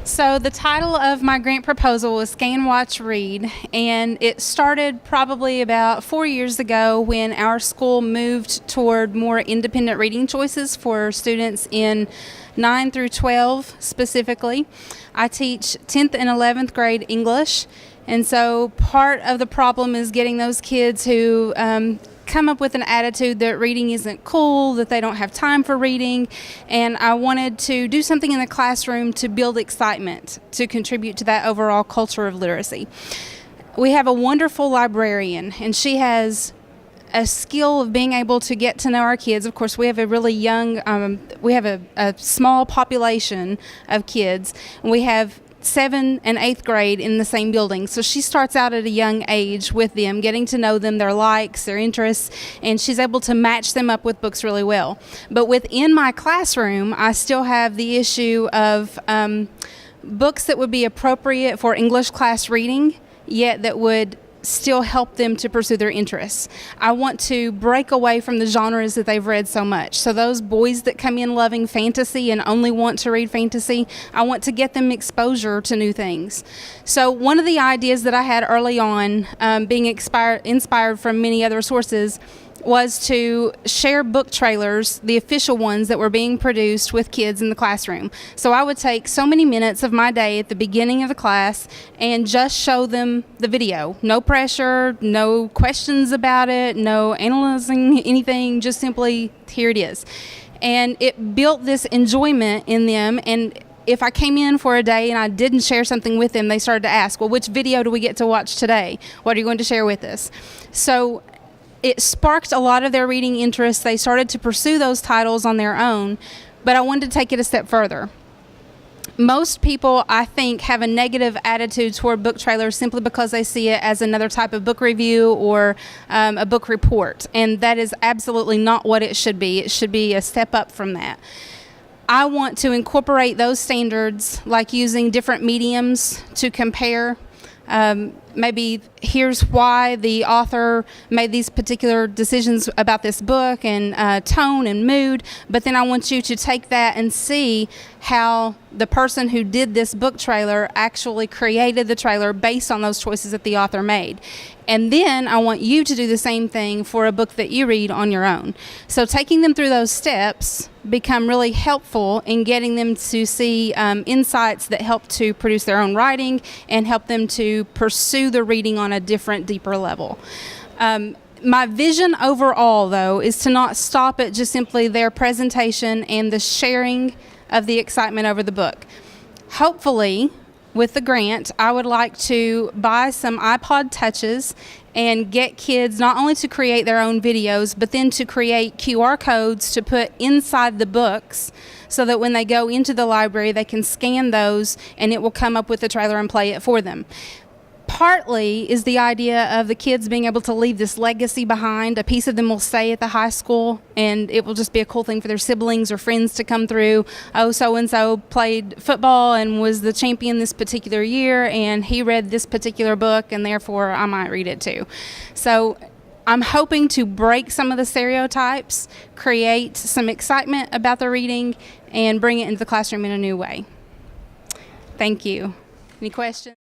So the title of my grant proposal was Scan, Watch, Read, and it started probably about 4 years ago when our school moved toward more independent reading choices for students in 9 through 12 specifically. I teach 10th and 11th grade English, and so part of the problem is getting those kids who come up with an attitude that reading isn't cool, that they don't have time for reading, and I wanted to do something in the classroom to build excitement, to contribute to that overall culture of literacy. We have a wonderful librarian, and she has a skill of being able to get to know our kids. Of course, we have a really young, we have a small population of kids, and we have 7th and 8th grade in the same building. So she starts out at a young age with them, getting to know them, their likes, their interests, and she's able to match them up with books really well. But within my classroom, I still have the issue of books that would be appropriate for English class reading, yet that would still help them to pursue their interests. I want to break away from the genres that they've read so much. So those boys that come in loving fantasy and only want to read fantasy, I want to get them exposure to new things. So one of the ideas that I had early on, being inspired from many other sources, was to share book trailers, the official ones that were being produced with kids in the classroom. So I would take so many minutes of my day at the beginning of the class and just show them the video. No pressure, no questions about it, no analyzing anything, just simply here it is. And it built this enjoyment in them, and if I came in for a day and I didn't share something with them, they started to ask, well, which video do we get to watch today? What are you going to share with us? So it sparked a lot of their reading interest. They started to pursue those titles on their own, but I wanted to take it a step further. Most people, I think, have a negative attitude toward book trailers simply because they see it as another type of book review or a book report, and that is absolutely not what it should be. It should be a step up from that. I want to incorporate those standards, like using different mediums to compare. Maybe here's why the author made these particular decisions about this book, and tone and mood, but then I want you to take that and see how the person who did this book trailer actually created the trailer based on those choices that the author made. And then I want you to do the same thing for a book that you read on your own. So taking them through those steps become really helpful in getting them to see insights that help to produce their own writing and help them to pursue the reading on a different, deeper level. My vision overall, though, is to not stop at just simply their presentation and the sharing of the excitement over the book. Hopefully, with the grant, I would like to buy some iPod Touches and get kids not only to create their own videos, but then to create QR codes to put inside the books so that when they go into the library, they can scan those and it will come up with the trailer and play it for them. Partly is the idea of the kids being able to leave this legacy behind. A piece of them will stay at the high school, and it will just be a cool thing for their siblings or friends to come through. Oh, so-and-so played football and was the champion this particular year, and he read this particular book, and therefore I might read it too. So I'm hoping to break some of the stereotypes, create some excitement about the reading, and bring it into the classroom in a new way. Thank you. Any questions?